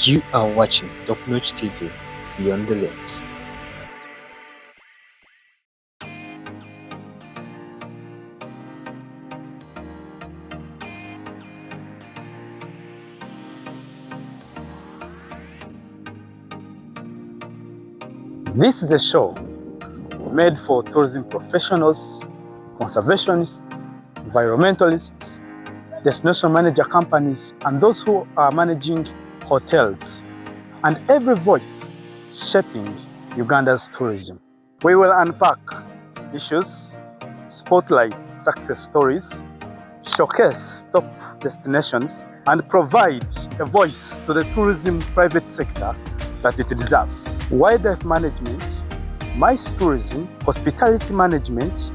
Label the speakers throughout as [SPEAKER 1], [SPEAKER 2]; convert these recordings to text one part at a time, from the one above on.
[SPEAKER 1] You are watching Top Notch TV, Beyond the Lens. This is a show made for tourism professionals, conservationists, environmentalists, destination manager companies, and those who are managing hotels, and every voice shaping Uganda's tourism. We will unpack issues, spotlight success stories, showcase top destinations, and provide a voice to the tourism private sector that it deserves. Wildlife management, MICE tourism, hospitality management,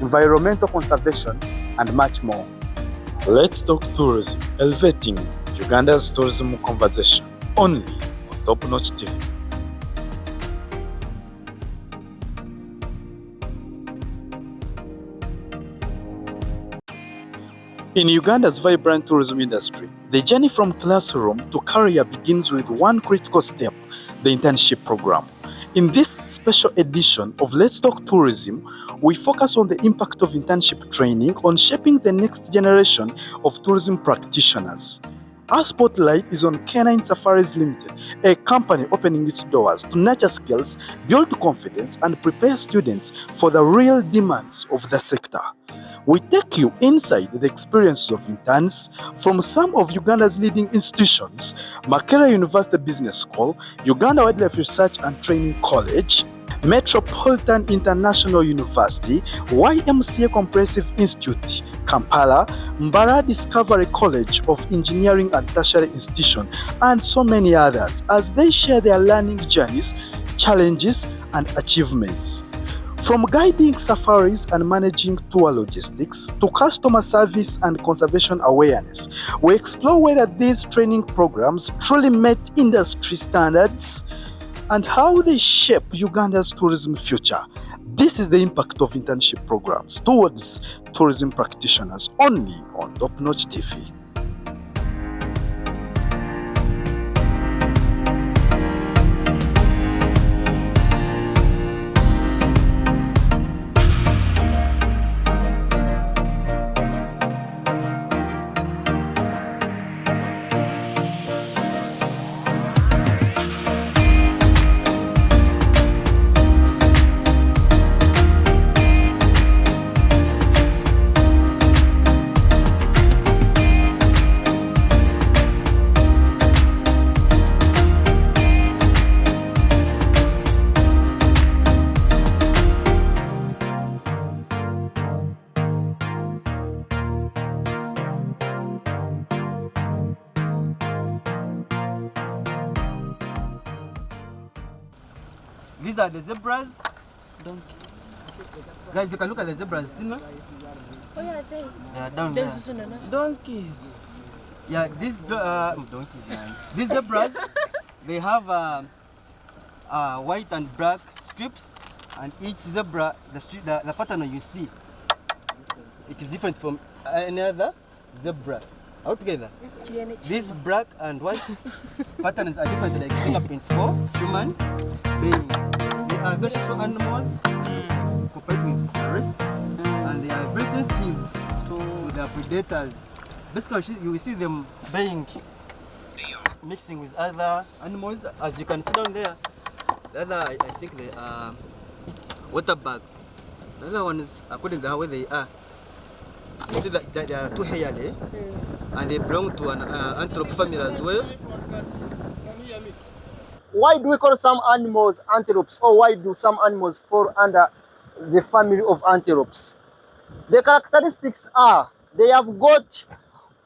[SPEAKER 1] environmental conservation, and much more. Let's talk tourism, elevating Uganda's tourism conversation, only on Top Notch TV. In Uganda's vibrant tourism industry, the journey from classroom to career begins with one critical step, the Internship Program. In this special edition of Let's Talk Tourism, we focus on the impact of internship training on shaping the next generation of tourism practitioners. Our spotlight is on Canine Safaris Ltd, a company opening its doors to nurture skills, build confidence, and prepare students for the real demands of the sector. We take you inside the experiences of interns from some of Uganda's leading institutions: Makerere University Business School, Uganda Wildlife Research and Training College, Metropolitan International University, YMCA Comprehensive Institute, Kampala, Mbarara Discovery College of Engineering and Tertiary Institution, and so many others as they share their learning journeys, challenges, and achievements. From guiding safaris and managing tour logistics to customer service and conservation awareness, we explore whether these training programs truly met industry standards and how they shape Uganda's tourism future. This is the impact of internship programs towards tourism practitioners, only on Top Notch TV.
[SPEAKER 2] These are the zebras. Donkey. Guys, you can look at the zebras, you know?
[SPEAKER 3] Oh yeah,
[SPEAKER 2] they are down there. Donkeys. Yeah, these donkeys, man. These zebras, they have white and black strips, and each zebra, the pattern you see, it is different from any other zebra. All together. These black and white patterns are different, like fingerprints for human beings. They are very social animals compared with the rest, and they are very sensitive to their predators. Basically, you will see them mixing with other animals, as you can see down there. The other, I think they are water bugs. The other one is according to how they are. You see that they are too hairy, and they belong to an antelope family as well.
[SPEAKER 4] Why do we call some animals antelopes, or why do some animals fall under the family of antelopes? The characteristics are they have got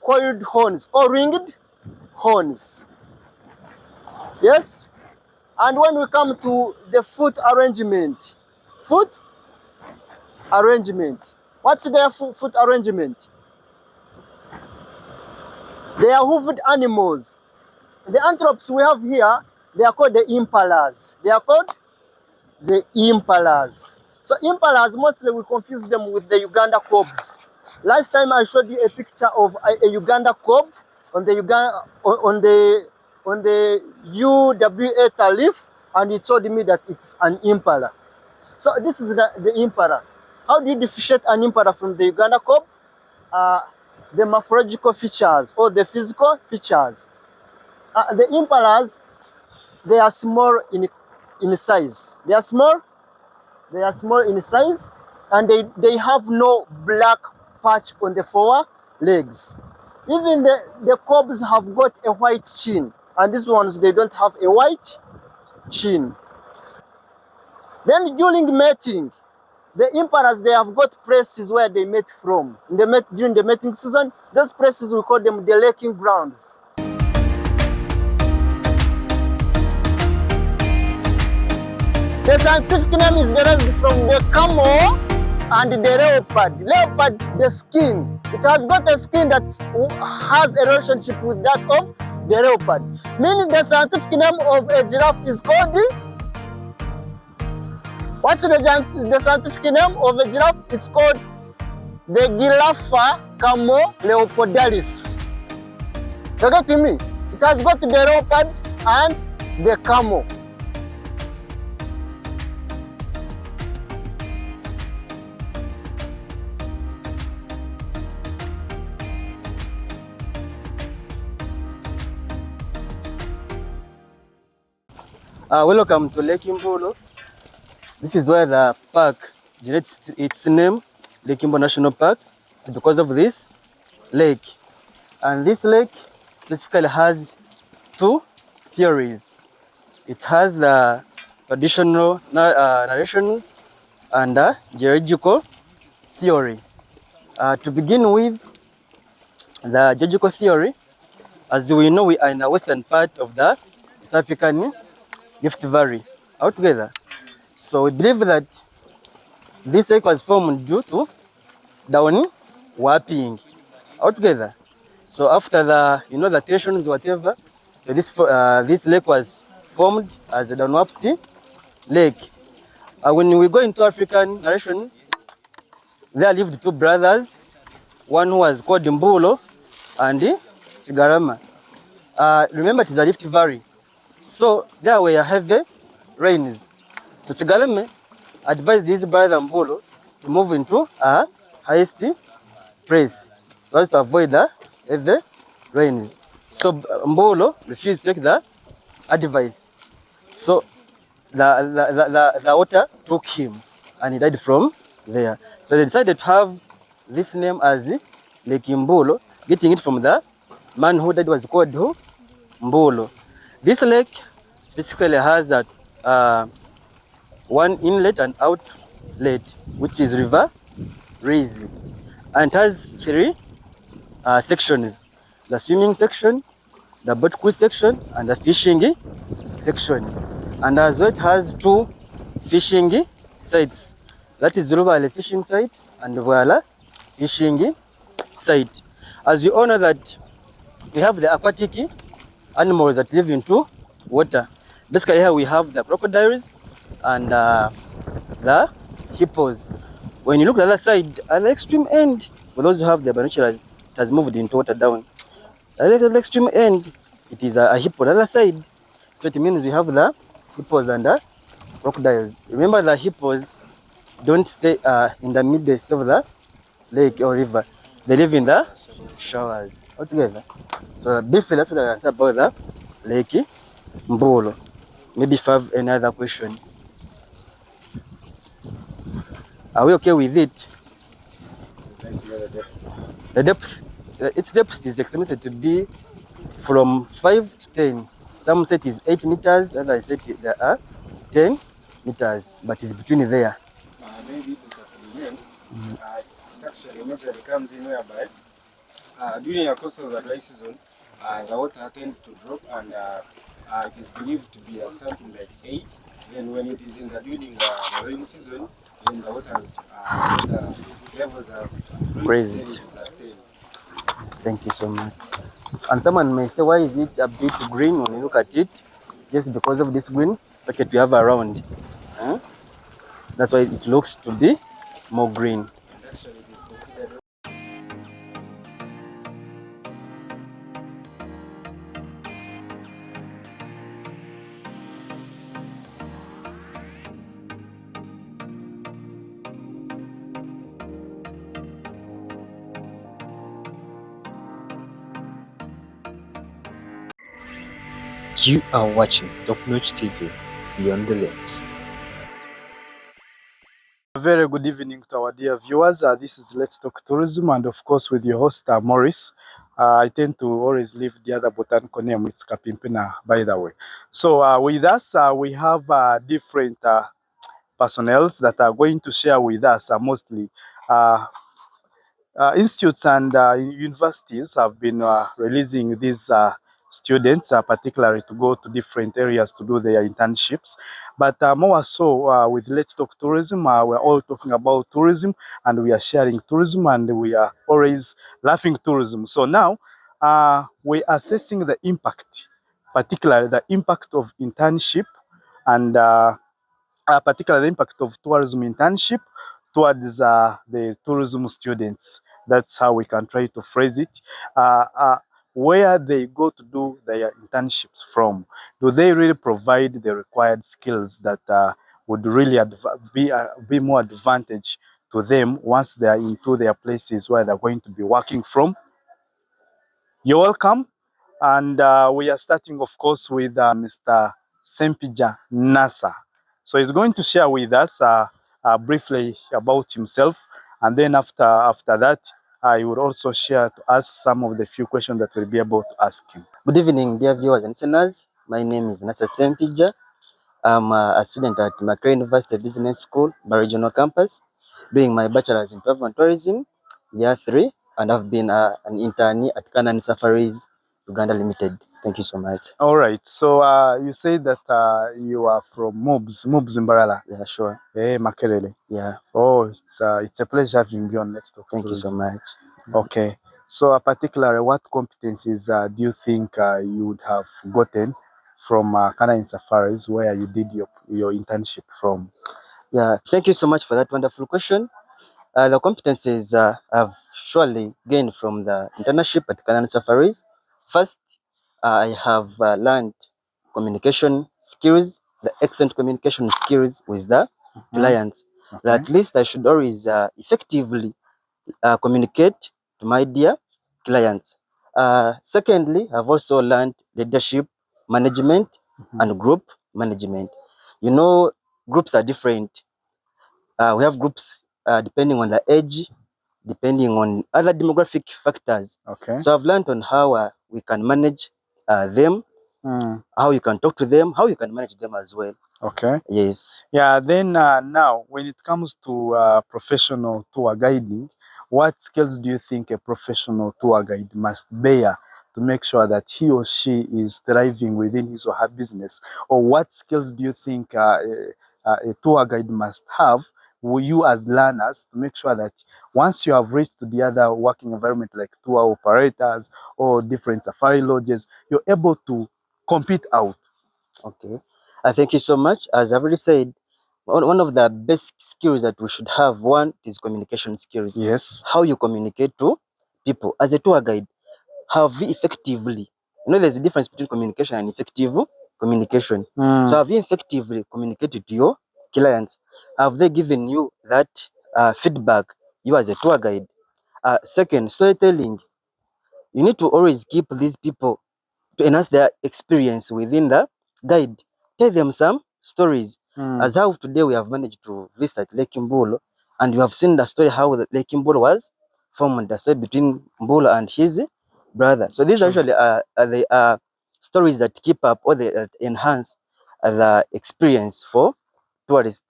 [SPEAKER 4] coiled horns or ringed horns. Yes? And when we come to the foot arrangement, what's their foot arrangement? They are hoofed animals. The antelopes we have here, they are called the impalas. So impalas, mostly we confuse them with the Uganda cobs. Last time I showed you a picture of a Uganda cob on the on the UWA tariff, and he told me that it's an impala. So this is the impala. How do you differentiate an impala from the Uganda cob? The morphological features or the physical features. The impalas, they are small in size. They are small in size, and they have no black patch on the four legs. Even the cobs have got a white chin, and these ones, they don't have a white chin. Then during mating, the impalas, they have got places where they mate from. During the mating season, those places, we call them the laking grounds. The scientific name is derived from the camel and the leopard. Leopard, the skin. It has got a skin that has a relationship with that of the leopard. Meaning the scientific name of a giraffe is called what's the scientific name of a giraffe? It's called the Giraffa camelopardalis. You get me? It has got the leopard and the camel.
[SPEAKER 2] Welcome to Lake Mbolo. This is where the park generates its name, Lake Mbolo National Park. It's because of this lake. And this lake specifically has two theories. It has the traditional narrations and the geological theory. To begin with, the geological theory, as we know, we are in the western part of the East African Rift Valley altogether. So we believe that this lake was formed due to down warping altogether. So after the the tensions whatever, so this lake was formed as a downwarped lake. When we go into African narrations, there lived two brothers, one who was called Mbulo and Chigarama. Remember, it is a Rift Valley. So there were heavy rains. So Chigalame advised his brother Mbolo to move into a highest place so as to avoid the heavy rains. So Mbolo refused to take the advice. So the water took him and he died from there. So they decided to have this name as Lake Mbolo, getting it from the man who died was called Mbolo. This lake specifically has one inlet and outlet, which is River Rizi, and has three sections: the swimming section, the boat cruise section, and the fishing section. And as well, it has two fishing sites. That is Zurubale fishing site and Vuala fishing site. As you all know that we have the aquatic animals that live into water. Basically, here we have the crocodiles and the hippos. When you look at the other side, at the extreme end, for those who have the binoculars, it has moved into water down. At the extreme end, it is a hippo. The other side, so it means we have the hippos and the crocodiles. Remember, the hippos don't stay in the midst of the lake or river. They live in the showers altogether. So briefly, that's what I can say about the Lake Mbolo. Maybe if you have any other question. Are we okay with it? The depth, its depth is estimated to be from 5 to 10. Some say it is 8 meters, others say there are 10 meters, but it's between there.
[SPEAKER 3] Maybe to supplement, it actually usually comes in whereby during the course of the dry season, the water tends to drop, and it is believed to be at something like 8. Then when it is during the rainy season, then the the levels have increased, then it is at 10.
[SPEAKER 2] Thank you so much. And someone may say, why is it a bit green when you look at it? Just because of this green packet we have around. That's why it looks to be more green.
[SPEAKER 3] And actually, it is considered
[SPEAKER 5] You are watching Top Notch TV, Beyond the Lens.
[SPEAKER 1] A very good evening to our dear viewers. This is Let's Talk Tourism, and of course with your host Maurice. I tend to always leave the other botanical name. It's Kapimpina, by the way. So with us, we have different personnels that are going to share with us mostly uh, institutes and universities have been releasing these students, particularly to go to different areas to do their internships. But more so with Let's Talk Tourism, we're all talking about tourism and we are sharing tourism and we are always laughing tourism. So now we are assessing the impact, particularly the impact of internship and particularly the impact of tourism internship towards the tourism students. That's how we can try to phrase it. Where they go to do their internships from, do they really provide the required skills that would really be more advantage to them once they are into their places where they're going to be working from? You're welcome. And we are starting, of course, with Mr. Sempija Nasa. So he's going to share with us briefly about himself. And then after that, I will also share to us some of the few questions that we'll be able to ask him.
[SPEAKER 2] Good evening, dear viewers and listeners. My name is Nasa Sempija. I'm a student at Makerere University Business School, Regional Campus, doing my bachelor's in travel and tourism, year 3, and I've been an internee at Canine Safaris Uganda Ltd. Thank you so much.
[SPEAKER 1] All right. So you say that you are from MUBS Mbarara.
[SPEAKER 2] Yeah, sure.
[SPEAKER 1] Makerere.
[SPEAKER 2] Yeah.
[SPEAKER 1] Oh, it's a pleasure having you on Let's Talk.
[SPEAKER 2] Thank you so much.
[SPEAKER 1] Okay. So particularly, what competencies do you think you would have gotten from Canine Safaris, where you did your internship from?
[SPEAKER 2] Yeah, thank you so much for that wonderful question. The competencies I've surely gained from the internship at Canine Safaris. First, I have learned communication skills, the excellent communication skills with the clients. At least I should always effectively communicate to my dear clients. Secondly, I've also learned leadership management and group management. You know, groups are different. We have groups depending on the age, depending on other demographic factors.
[SPEAKER 1] Okay.
[SPEAKER 2] So I've learned on how we can manage them, how you can talk to them, how you can manage them as well.
[SPEAKER 1] Okay.
[SPEAKER 2] Yes.
[SPEAKER 1] Yeah. Then now, when it comes to professional tour guiding, what skills do you think a professional tour guide must bear to make sure that he or she is thriving within his or her business? Or what skills do you think a tour guide must have, you as learners, to make sure that once you have reached the other working environment like tour operators or different safari lodges, you're able to compete out?
[SPEAKER 2] Okay. Thank you so much. As I've already said, one of the basic skills that we should have, one is communication skills.
[SPEAKER 1] Yes.
[SPEAKER 2] How you communicate to people. As a tour guide, have you effectively, there's a difference between communication and effective communication. So have you effectively communicated to your clients? Have they given you that feedback, you as a tour guide? Second, storytelling. You need to always keep these people to enhance their experience within the guide. Tell them some stories. As how today we have managed to visit Lake Mbulo, and you have seen the story how the Lake Mbulo was formed, the story between Mbulo and his brother. So these are usually the stories that keep up or they enhance the experience for tourists.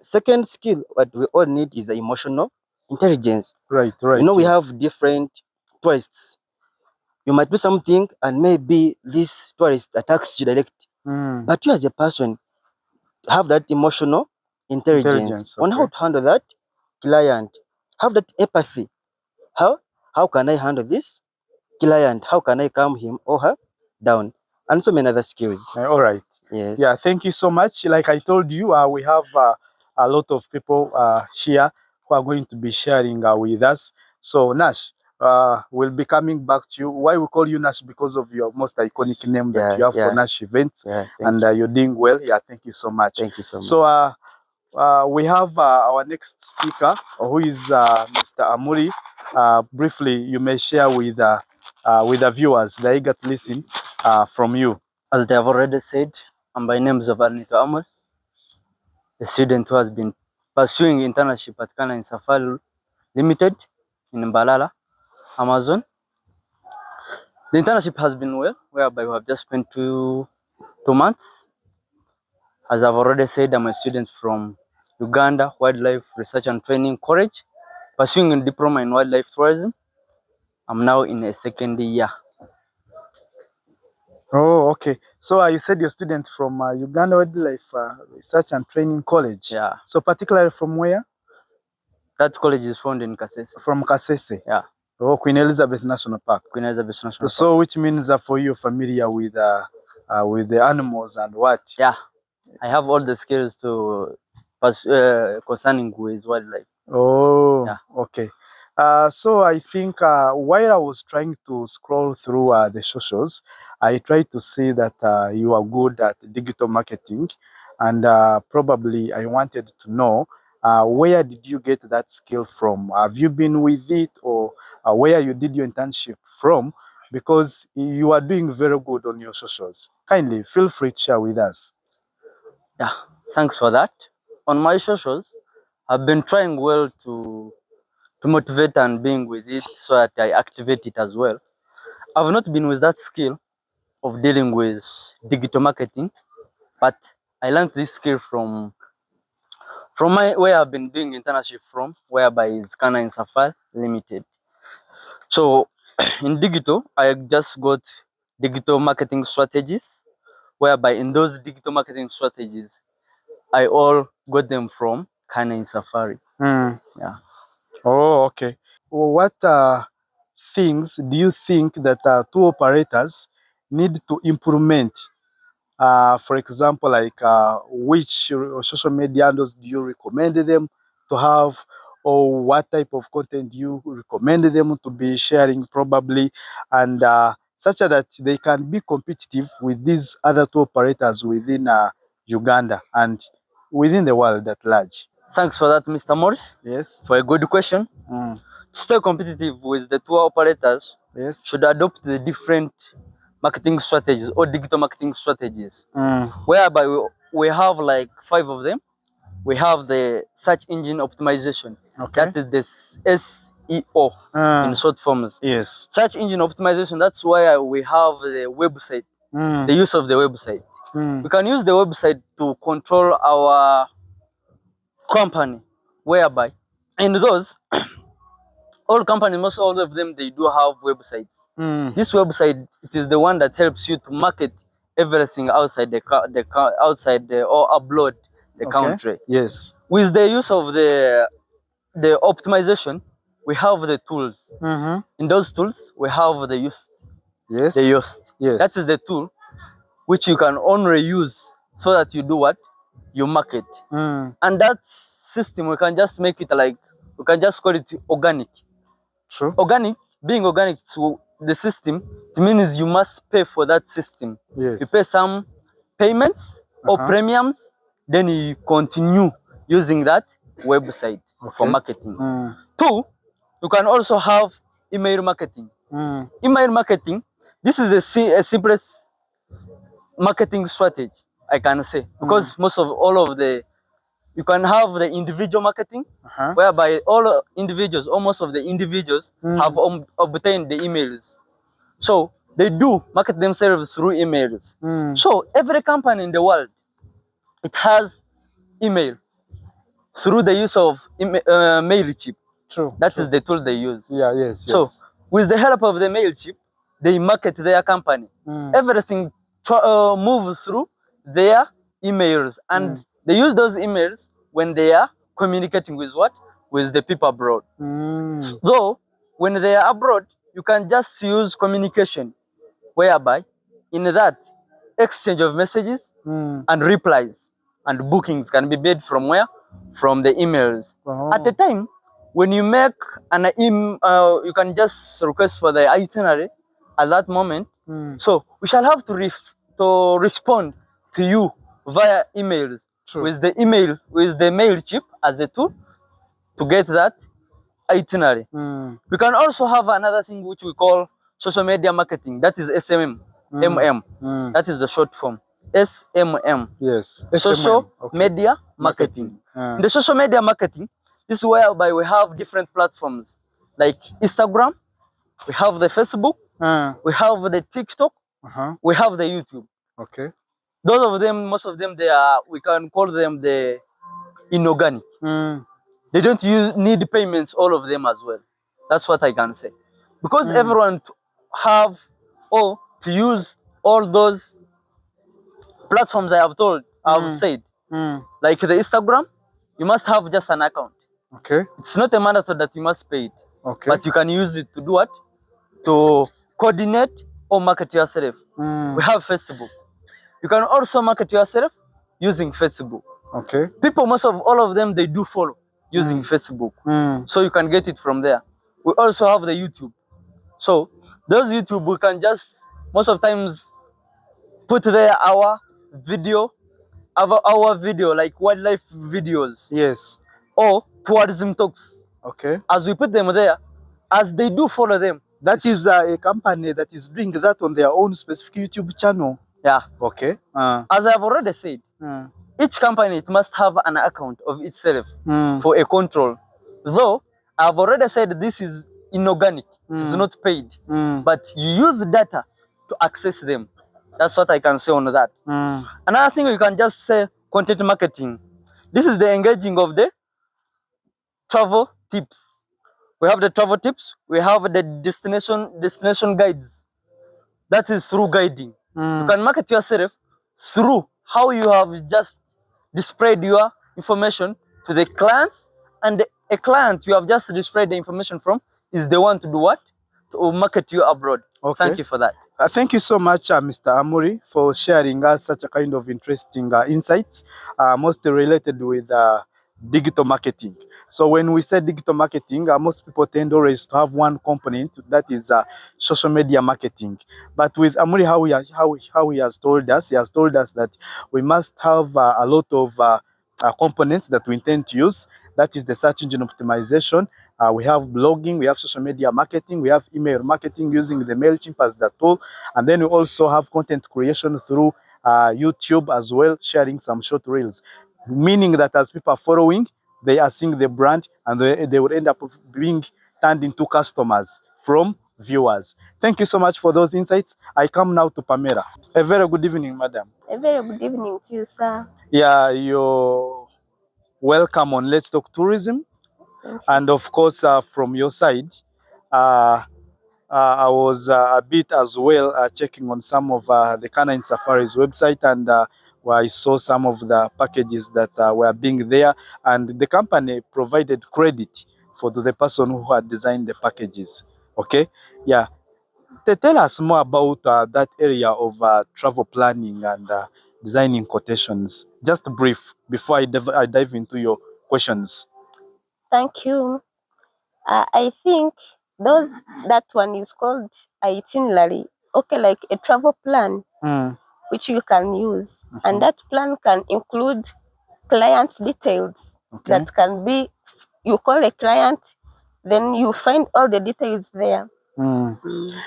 [SPEAKER 2] Second skill what we all need is the emotional intelligence.
[SPEAKER 1] Right.
[SPEAKER 2] We have different tourists. You might do something and maybe this tourist attacks you directly. But you as a person have that emotional intelligence on how to handle that client. Have that empathy. How can I handle this client? How can I calm him or her down? And so many other skills.
[SPEAKER 1] All right.
[SPEAKER 2] Yes.
[SPEAKER 1] Yeah, thank you so much. Like I told you, we have a lot of people here who are going to be sharing with us. So Nash, we'll be coming back to you. Why we call you Nash? Because of your most iconic name that you have for Nash events.
[SPEAKER 2] Yeah,
[SPEAKER 1] and you're doing well. Yeah, thank you so much.
[SPEAKER 2] Thank you so much.
[SPEAKER 1] So we have our next speaker, who is Mr. Amuri. Briefly, you may share with the viewers, they eager to listen from you.
[SPEAKER 6] As they have already said, I'm by name Zavarnito Amor, a student who has been pursuing internship at Canine Safaris Ltd in Mbarara, Amazon. The internship has been well, whereby we have just spent two months. As I've already said, I'm a student from Uganda Wildlife Research and Training College, pursuing a diploma in wildlife tourism. I'm now in a second year.
[SPEAKER 1] Oh, okay. So you said you're a student from Uganda Wildlife Research and Training College.
[SPEAKER 6] Yeah.
[SPEAKER 1] So particularly from where?
[SPEAKER 6] That college is found in Kasese.
[SPEAKER 1] From Kasese.
[SPEAKER 6] Yeah.
[SPEAKER 1] Oh, Queen Elizabeth National Park.
[SPEAKER 6] Queen Elizabeth National Park.
[SPEAKER 1] So which means for you familiar with the animals and what?
[SPEAKER 6] Yeah. I have all the skills to concerning with wildlife.
[SPEAKER 1] Oh,
[SPEAKER 6] yeah.
[SPEAKER 1] Okay. So I think while I was trying to scroll through the socials, I tried to see that you are good at digital marketing, and probably I wanted to know where did you get that skill from? Have you been with it, or where you did your internship from? Because you are doing very good on your socials. Kindly feel free to share with us.
[SPEAKER 6] Yeah, thanks for that. On my socials, I've been trying well to motivate and being with it so that I activate it as well. I've not been with that skill of dealing with digital marketing, but I learned this skill from where I've been doing internship from, whereby is Canine Safaris Ltd. So in digital, I just got digital marketing strategies, whereby in those digital marketing strategies, I all got them from Canine Safari. Yeah.
[SPEAKER 1] Oh, okay. What things do you think that tour operators need to implement? For example, like which social media handles do you recommend them to have, or what type of content do you recommend them to be sharing probably, and such that they can be competitive with these other tour operators within Uganda and within the world at large?
[SPEAKER 6] Thanks for that, Mr. Morris.
[SPEAKER 1] Yes.
[SPEAKER 6] For a good question. To stay competitive with the tour operators,
[SPEAKER 1] Yes.
[SPEAKER 6] should adopt the different marketing strategies or digital marketing strategies, whereby we have like 5 of them. We have the search engine optimization.
[SPEAKER 1] Okay.
[SPEAKER 6] That is the SEO in short forms.
[SPEAKER 1] Yes.
[SPEAKER 6] Search engine optimization, that's why we have the website, the use of the website. We can use the website to control our company, whereby in those all companies, most all of them, they do have websites. This website, it is the one that helps you to market everything outside or upload the country.
[SPEAKER 1] Yes.
[SPEAKER 6] With the use of the optimization, we have the tools. In those tools, we have the Yoast.
[SPEAKER 1] Yes.
[SPEAKER 6] The Yoast.
[SPEAKER 1] Yes.
[SPEAKER 6] That is the tool which you can only use so that you do what? You market. And that system, we can just make it like, we can just call it organic.
[SPEAKER 1] True.
[SPEAKER 6] Organic, being organic to the system, it means you must pay for that system.
[SPEAKER 1] Yes.
[SPEAKER 6] You pay some payments or premiums, then you continue using that website for marketing. 2, you can also have email marketing. Email marketing, this is a simplest marketing strategy, I can say, because most of all of the, you can have the individual marketing, whereby all individuals, almost of the individuals have obtained the emails. So they do market themselves through emails. So every company in the world, it has email through the use of MailChimp.
[SPEAKER 1] True.
[SPEAKER 6] That is the tool they use.
[SPEAKER 1] Yeah, yes,
[SPEAKER 6] So with the help of the MailChimp, they market their company. Everything moves through their emails, and they use those emails when they are communicating with what? With the people abroad. Though when they are abroad, you can just use communication, whereby in that exchange of messages and replies and bookings can be made from where? From the emails. At the time, when you make an you can just request for the itinerary at that moment. So we shall have to respond to you via emails.
[SPEAKER 1] True.
[SPEAKER 6] With the MailChimp as a tool to get that itinerary. We can also have another thing which we call social media marketing, that is SMM. MM. That is the short form. SMM.
[SPEAKER 1] Yes.
[SPEAKER 6] Social
[SPEAKER 1] SMM. Okay.
[SPEAKER 6] media marketing. In the social media marketing, this is whereby we have different platforms like Instagram, we have the Facebook, we have the TikTok, we have the YouTube.
[SPEAKER 1] Okay.
[SPEAKER 6] Those of them, most of them, they are, we can call them the inorganic. They don't need payments, all of them as well. That's what I can say. Because everyone have or to use all those platforms I've said, like the Instagram, you must have just an account.
[SPEAKER 1] Okay.
[SPEAKER 6] It's not a mandatory that you must pay it.
[SPEAKER 1] Okay.
[SPEAKER 6] But you can use it to do what? To coordinate or market yourself. We have Facebook. You can also market yourself using Facebook.
[SPEAKER 1] Okay.
[SPEAKER 6] People, most of all of them, they do follow using Facebook. So you can get it from there. We also have the YouTube. So those YouTube, we can just most of times put there our video like wildlife videos.
[SPEAKER 1] Yes.
[SPEAKER 6] Or tourism talks.
[SPEAKER 1] Okay.
[SPEAKER 6] As we put them there, as they do follow them.
[SPEAKER 1] That is a company that is doing that on their own specific YouTube channel.
[SPEAKER 6] Yeah.
[SPEAKER 1] Okay.
[SPEAKER 6] As I've already said, each company, it must have an account of itself for a control. Though I've already said this is inorganic, it's not paid, but you use data to access them. That's what I can say on that. Another thing you can just say content marketing. This is the engaging of the travel tips. We have the travel tips, we have the destination guides. That is through guiding. You can market yourself through how you have just displayed your information to the clients, and a client you have just displayed the information from is the one to do what? To market you abroad. Okay. Thank you for that.
[SPEAKER 1] Thank you so much, Mr. Amuri, for sharing us such a kind of interesting insights, mostly related with digital marketing. So when we say digital marketing, most people tend always to have one component, that is social media marketing. But with Amuri, how he has told us that we must have a lot of components that we intend to use. That is the search engine optimization. We have blogging, we have social media marketing, we have email marketing using the MailChimp as the tool. And then we also have content creation through YouTube as well, sharing some short reels. Meaning that as people are following, they are seeing the brand and they will end up being turned into customers from viewers. Thank you so much for those insights. I come now to Pamela. A very good evening, madam.
[SPEAKER 7] A very good evening to you, sir.
[SPEAKER 1] Yeah, you're welcome on Let's Talk Tourism. And of course, from your side, I was a bit as well checking on some of the Canine Safaris website, and where I saw some of the packages that were being there, and the company provided credit for the person who had designed the packages. Okay, yeah. Tell us more about that area of travel planning and designing quotations. Just brief before I dive into your questions.
[SPEAKER 7] Thank you. I think that one is called itinerary. Okay, like a travel plan, which you can use, and that plan can include client details. That can be, you call a client, then you find all the details there.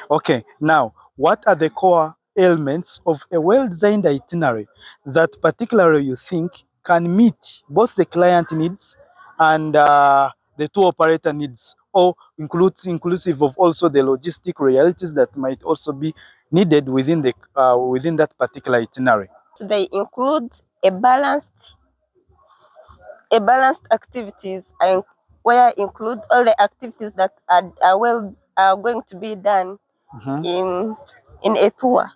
[SPEAKER 1] Okay, now what are the core elements of a well-designed itinerary that particularly you think can meet both the client needs and the tour operator needs, or inclusive of also the logistic realities that might also be needed within that particular itinerary?
[SPEAKER 7] So they include a balanced activities, and where include all the activities that are going to be done in a tour.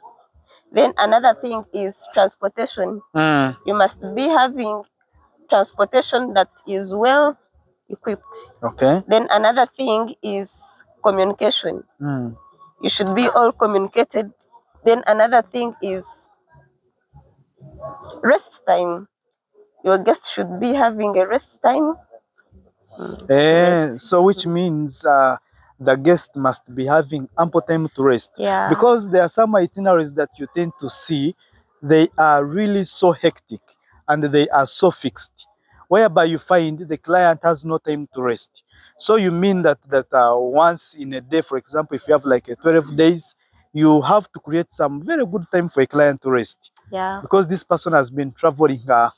[SPEAKER 7] Then another thing is transportation. You must be having transportation that is well equipped.
[SPEAKER 1] Okay.
[SPEAKER 7] Then another thing is communication. You should be all communicated. Then another thing is rest time. Your guests should be having a rest time.
[SPEAKER 1] So which means the guest must be having ample time to rest.
[SPEAKER 7] Yeah.
[SPEAKER 1] Because there are some itineraries that you tend to see, they are really so hectic and they are so fixed, whereby you find the client has no time to rest. So you mean that once in a day, for example, if you have like a 12 days, you have to create some very good time for a client to rest.
[SPEAKER 7] Yeah.
[SPEAKER 1] Because this person has been traveling a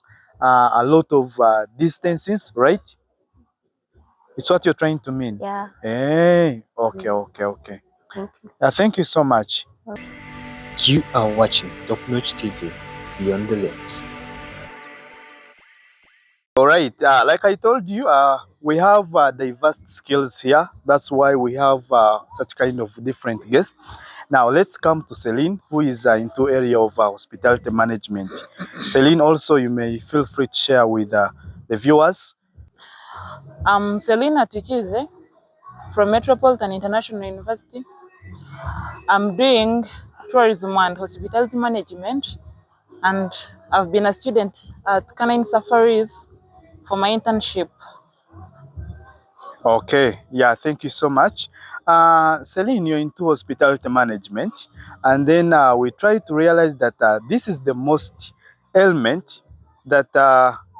[SPEAKER 1] lot of distances, right? It's what you're trying to mean.
[SPEAKER 7] Yeah.
[SPEAKER 1] Hey, okay.
[SPEAKER 7] Thank you.
[SPEAKER 1] Thank you so much.
[SPEAKER 5] You are watching Top Notch TV Beyond the Lens.
[SPEAKER 1] All right, like I told you, we have diverse skills here. That's why we have such kind of different guests. Now let's come to Celine, who is into area of hospitality management. Celine, also you may feel free to share with the viewers.
[SPEAKER 8] I'm Selina Tuchize from Metropolitan International University. I'm doing tourism and hospitality management, and I've been a student at Canine Safaris for my internship.
[SPEAKER 1] Okay, yeah, thank you so much. Celine, you're into hospitality management, and then we try to realize that this is the most element that,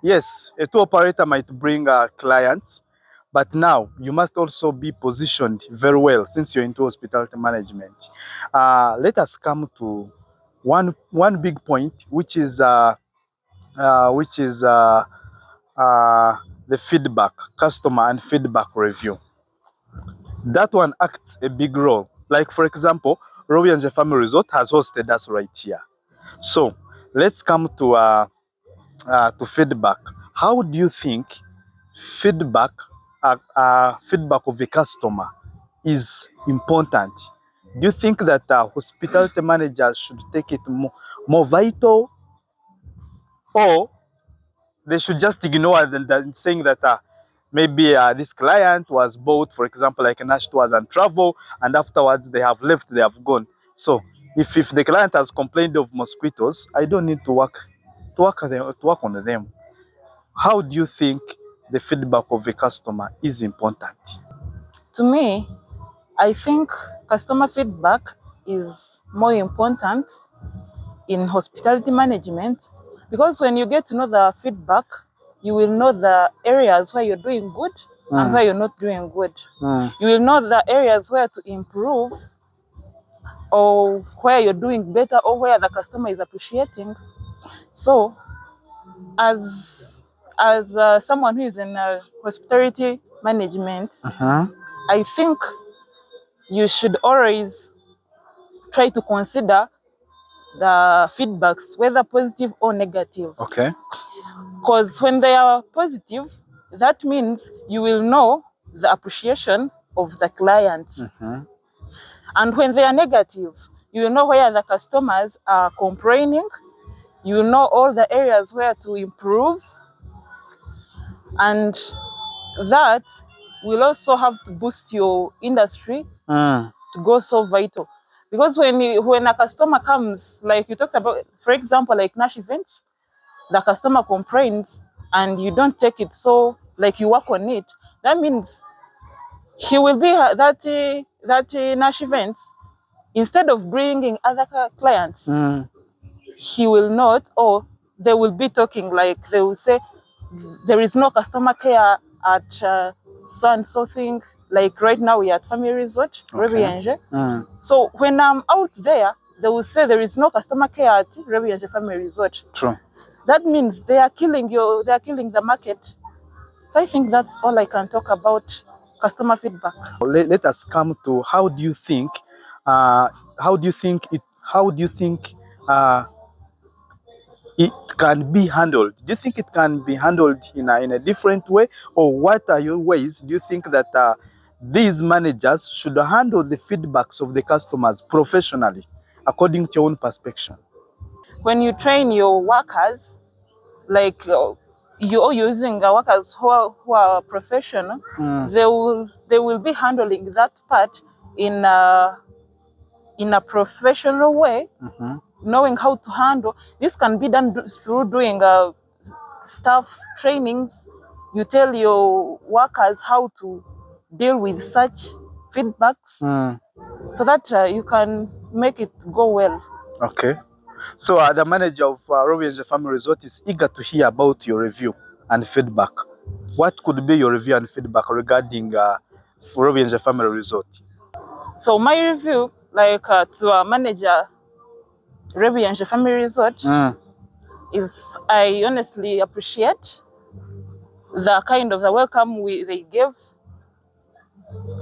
[SPEAKER 1] yes, a tour operator might bring clients, but now you must also be positioned very well since you're into hospitality management. Let us come to one big point, which is the feedback, customer and feedback review. That one acts a big role. Like for example, Robianje Family Resort has hosted us right here. So let's come to feedback. How do you think feedback feedback of a customer is important? Do you think that hospitality managers should take it more vital, or they should just ignore than saying that maybe this client was bought, for example, like Nash Tours and Travel, and afterwards they have left, they have gone. So if the client has complained of mosquitoes, I don't need to work on them. How do you think the feedback of a customer is important?
[SPEAKER 8] To me, I think customer feedback is more important in hospitality management, because when you get to know the feedback, you will know the areas where you're doing good and where you're not doing good. You will know the areas where to improve, or where you're doing better, or where the customer is appreciating. So as someone who is in hospitality management, I think you should always try to consider the feedbacks, whether positive or negative.
[SPEAKER 1] Okay.
[SPEAKER 8] Because when they are positive, that means you will know the appreciation of the clients. And when they are negative, you will know where the customers are complaining. You will know all the areas where to improve. And that will also have to boost your industry to go so vital. Because when a customer comes, like you talked about, for example, like Nash events, the customer complains and you don't take it, so like you work on it, that means he will be that Nash events, instead of bringing other clients, he will not, or they will be talking, like they will say there is no customer care at so and so thing. Like right now we are at Family Resort, Rebianje. So when I'm out there, they will say there is no customer care at Rebianje Family Resort.
[SPEAKER 1] True.
[SPEAKER 8] That means they are killing the market. So I think that's all I can talk about customer feedback.
[SPEAKER 1] Let us come to how do you think it can be handled? Do you think it can be handled in a different way, or what are your ways do you think that these managers should handle the feedbacks of the customers professionally, according to your own perspective?
[SPEAKER 8] When you train your workers, like you're using workers who are professional, they will be handling that part in a professional way, knowing how to handle. This can be done through doing staff trainings. You tell your workers how to deal with such feedbacks, so that you can make it go well.
[SPEAKER 1] Okay. So the manager of Robianje Family Resort is eager to hear about your review and feedback. What could be your review and feedback regarding Robianje Family Resort?
[SPEAKER 8] So my review like to manage a Rebbe family resort is I honestly appreciate the kind of the welcome they gave,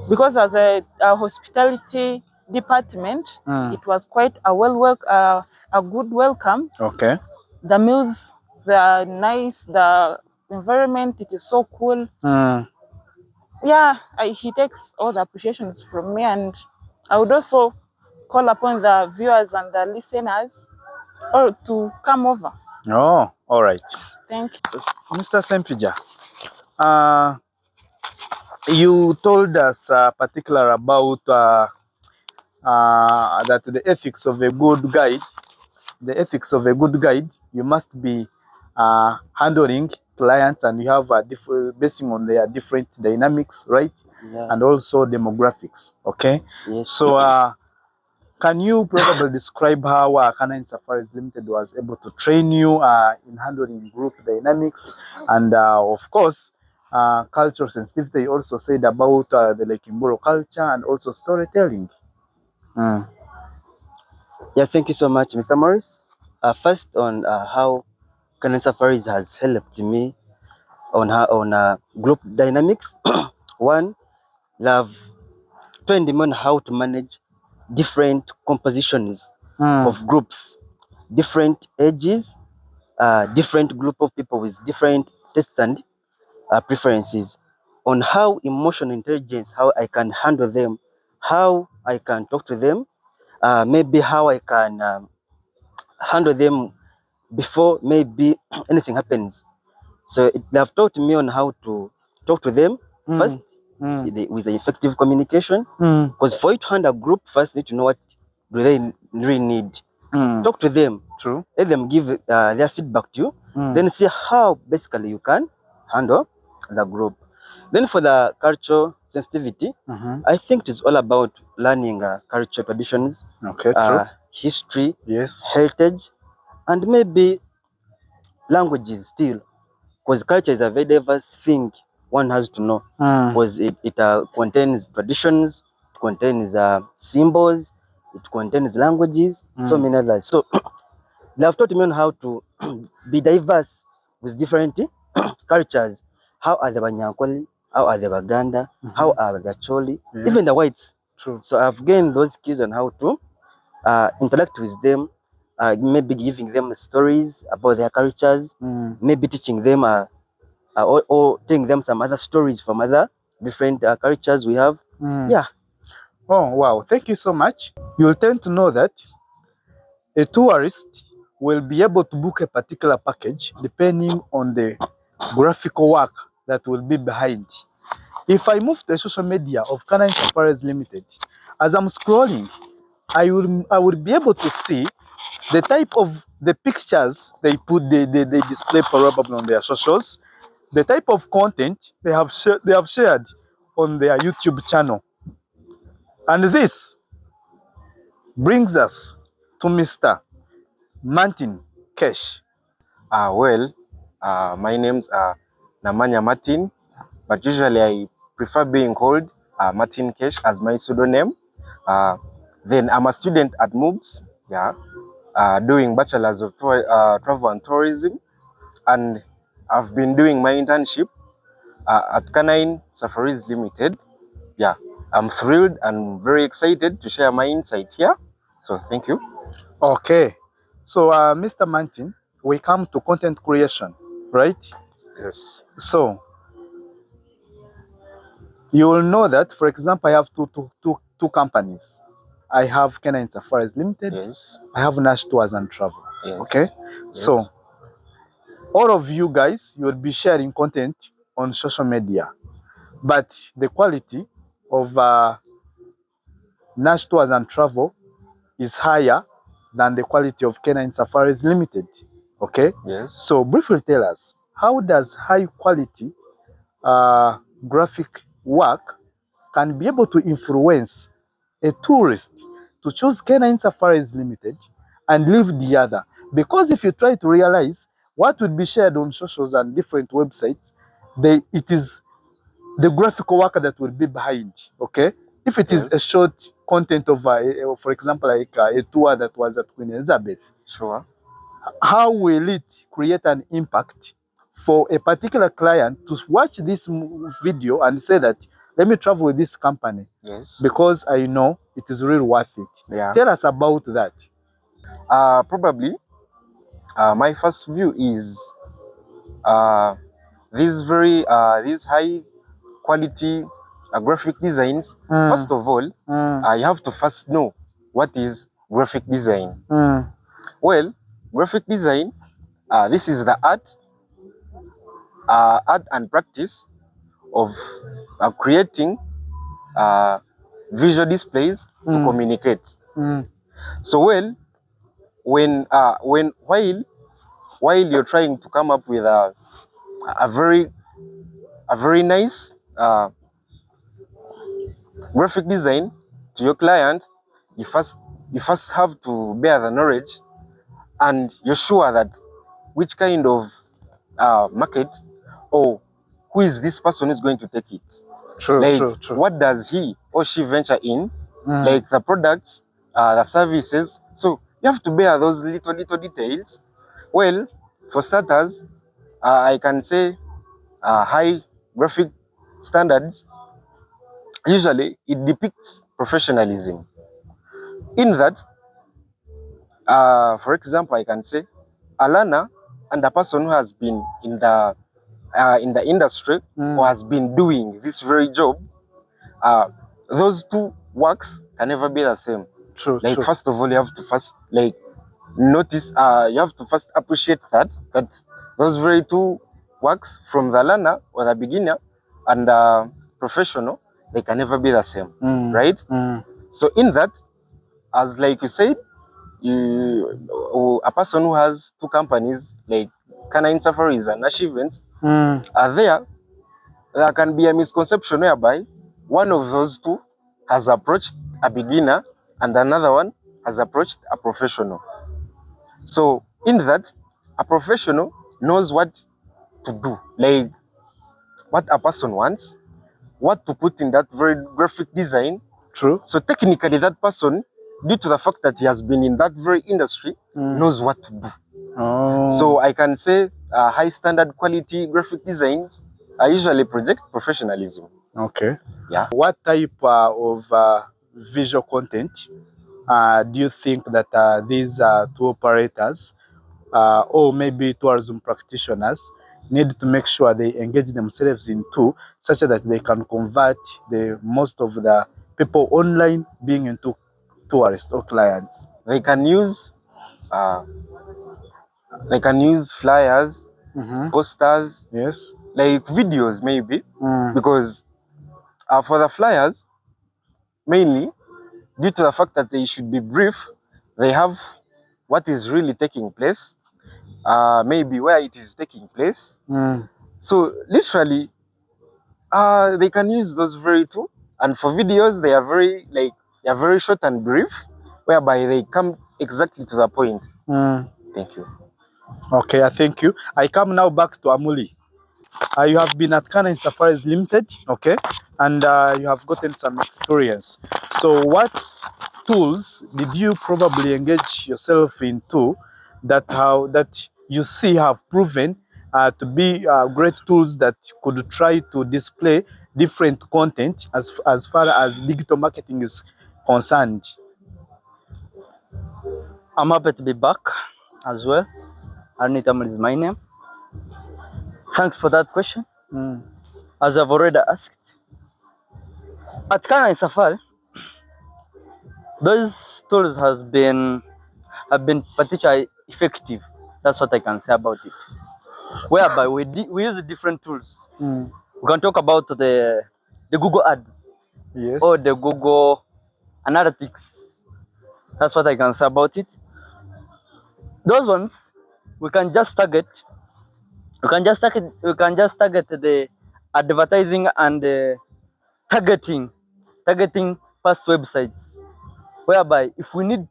[SPEAKER 8] because as a hospitality department, it was quite a a good welcome.
[SPEAKER 1] Okay.
[SPEAKER 8] The meals, they are nice. The environment, it is so cool. Yeah, he takes all the appreciations from me, and I would also call upon the viewers and the listeners or to come over.
[SPEAKER 1] Oh, all right.
[SPEAKER 8] Thank you.
[SPEAKER 1] Mr. Sempija, you told us particular about that the ethics of a good guide, you must be handling clients, and you have basing on their different dynamics, right?
[SPEAKER 2] Yeah.
[SPEAKER 1] And also demographics. Okay.
[SPEAKER 2] Yes.
[SPEAKER 1] So can you probably describe how Canine Safaris Limited was able to train you in handling group dynamics, and of course cultural sensitivity? You also said about the Lekimboro culture and also storytelling.
[SPEAKER 2] Yeah, thank you so much, Mr. Morris. First on how Canine Safaris has helped me on group dynamics. One, love trained him on how to manage different compositions of groups, different ages, different group of people with different tastes and preferences, on how emotional intelligence, how I can handle them, how I can talk to them, maybe how I can handle them before maybe anything happens. So they have taught me on how to talk to them first with the effective communication. Because for you to handle a group, first you need to know what do they really need. Talk to them.
[SPEAKER 1] True.
[SPEAKER 2] Let them give their feedback to you. Then see how basically you can handle the group. Then for the cultural sensitivity, I think it is all about learning cultural traditions,
[SPEAKER 1] Okay, true.
[SPEAKER 2] history,
[SPEAKER 1] Yes.
[SPEAKER 2] heritage, and maybe languages still. Because culture is a very diverse thing one has to know. Because it contains traditions, it contains symbols, it contains languages, so many others. So they have taught me on how to be diverse with different cultures. How are the Banyankoli? How are the Baganda? How are the Choli?
[SPEAKER 1] Yes.
[SPEAKER 2] Even the whites.
[SPEAKER 1] True.
[SPEAKER 2] So I've gained those skills on how to interact with them, maybe giving them stories about their cultures, maybe teaching them or telling them some other stories from other different cultures we have. Yeah.
[SPEAKER 1] Oh, wow. Thank you so much. You'll tend to know that a tourist will be able to book a particular package depending on the graphical work that will be behind. If I move to the social media of Canine Safaris Limited, as I'm scrolling, I will be able to see the type of the pictures they display probably on their socials, the type of content they have shared on their YouTube channel. And this brings us to Mr. Martin Kesh.
[SPEAKER 3] My name's Namanya Martin, but usually I prefer being called Martin Kesh as my pseudonym. Then I'm a student at MUBS, doing Bachelor's of Travel and Tourism, and I've been doing my internship at Canine Safaris Limited. Yeah, I'm thrilled and very excited to share my insight here. So thank you.
[SPEAKER 1] Okay, so Mr. Martin, we come to content creation, right?
[SPEAKER 3] Yes.
[SPEAKER 1] So you will know that, for example, I have two companies. I have Canine Safaris Limited.
[SPEAKER 3] Yes.
[SPEAKER 1] I have Nash Tours and Travel.
[SPEAKER 3] Yes.
[SPEAKER 1] Okay.
[SPEAKER 3] Yes.
[SPEAKER 1] So all of you guys, you will be sharing content on social media, but the quality of Nash Tours and Travel is higher than the quality of Canine Safaris Limited. Okay.
[SPEAKER 3] Yes.
[SPEAKER 1] So briefly tell us, how does high quality graphic work can be able to influence a tourist to choose Canine Safaris Limited and leave the other? Because if you try to realize what would be shared on socials and different websites, it is the graphical work that will be behind. Okay, if it is a short content of, for example, like a tour that was at Queen Elizabeth.
[SPEAKER 3] Sure.
[SPEAKER 1] How will it create an impact for a particular client to watch this video and say that, let me travel with this company?
[SPEAKER 3] Yes.
[SPEAKER 1] Because I know it is really worth it.
[SPEAKER 3] Yeah.
[SPEAKER 1] Tell us about that.
[SPEAKER 3] Probably, my first view is these high quality graphic designs. First of all, you have to first know what is graphic design. Well, graphic design, this is the art and practice of creating visual displays to communicate. So, well, while you're trying to come up with a very nice graphic design to your client, you first have to bear the knowledge, and you're sure that which kind of market or who is this person who's going to take it.
[SPEAKER 1] True.
[SPEAKER 3] What does he or she venture in? Like the products, the services. So you have to bear those little details. Well, for starters, I can say high graphic standards, usually it depicts professionalism. In that, for example, I can say a learner and a person who has been in the industry or has been doing this very job, those two works can never be the same.
[SPEAKER 1] True.
[SPEAKER 3] First of all, you have to first notice, you have to first appreciate that those very two works, from the learner or the beginner and the professional, they can never be the same, right? So in that, as like you said, a person who has two companies like Canine Safaris and Nash Events are there can be a misconception whereby one of those two has approached a beginner and another one has approached a professional. So in that, a professional knows what to do, like what a person wants, what to put in that very graphic design.
[SPEAKER 1] True.
[SPEAKER 3] So technically that person, due to the fact that he has been in that very industry, knows what to do. So I can say high standard quality graphic designs usually project professionalism.
[SPEAKER 1] Okay.
[SPEAKER 3] Yeah.
[SPEAKER 1] What type of visual content do you think that these tour operators or maybe tourism practitioners need to make sure they engage themselves into, such that they can convert the most of the people online being into tourists or clients?
[SPEAKER 3] They can use flyers, posters,
[SPEAKER 1] Yes.
[SPEAKER 3] like videos maybe, because for the flyers, mainly due to the fact that they should be brief, they have what is really taking place, maybe where it is taking place. So literally, they can use those very two. And for videos, they are very short and brief, whereby they come exactly to the point. Thank you.
[SPEAKER 1] Okay, I thank you. I come now back to Amuli. You have been at Canine Safaris Limited, okay, and you have gotten some experience. So what tools did you probably engage yourself into that you see have proven to be great tools that could try to display different content as far as digital marketing is concerned?
[SPEAKER 6] I'm happy to be back as well. Arnita is my name. Thanks for that question. As I've already asked, at Canine Safari, those tools have been particularly effective. That's what I can say about it. Whereby we use different tools. We can talk about the Google Ads,
[SPEAKER 1] Yes.
[SPEAKER 6] or the Google Analytics. That's what I can say about it. Those ones we can just target. We can just target the advertising and targeting past websites. Whereby if we need